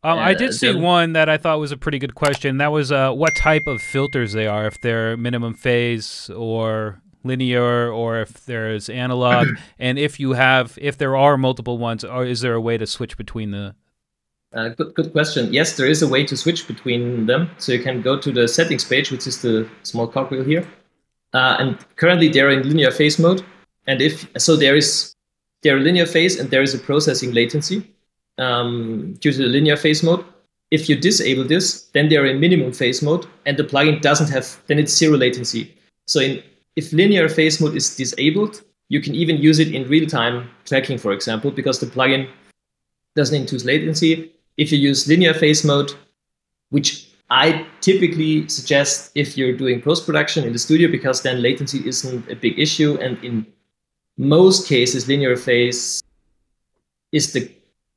I did see one that I thought was a pretty good question. That was what type of filters they are, if they're minimum phase or linear, or if there's analog, and if there are multiple ones, or is there a way to switch between the? Good question. Yes, there is a way to switch between them. So you can go to the settings page, which is the small cogwheel here, and currently they're in linear phase mode. And they're linear phase, and there is a processing latency due to the linear phase mode. If you disable this, then they're in minimum phase mode, and the plugin doesn't have, then it's zero latency. So if linear phase mode is disabled, you can even use it in real-time tracking, for example, because the plugin doesn't induce latency. If you use linear phase mode, which I typically suggest if you're doing post-production in the studio, because then latency isn't a big issue, and in most cases, linear phase is the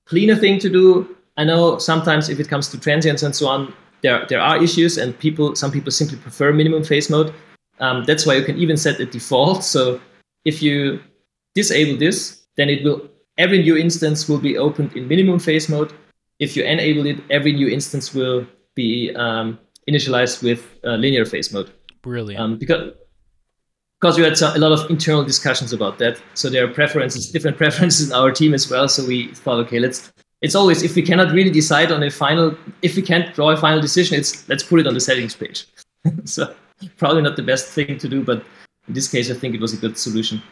cleaner thing to do. I know sometimes if it comes to transients and so on, there are issues, and some people simply prefer minimum phase mode. That's why you can even set a default. So if you disable this, then every new instance will be opened in minimum phase mode. If you enable it, every new instance will be initialized with linear phase mode. Brilliant. Because we had a lot of internal discussions about that. So there are different preferences in our team as well. So we thought, okay, it's always, if we cannot really decide on if we can't draw a final decision, let's put it on the settings page. So probably not the best thing to do, but in this case, I think it was a good solution.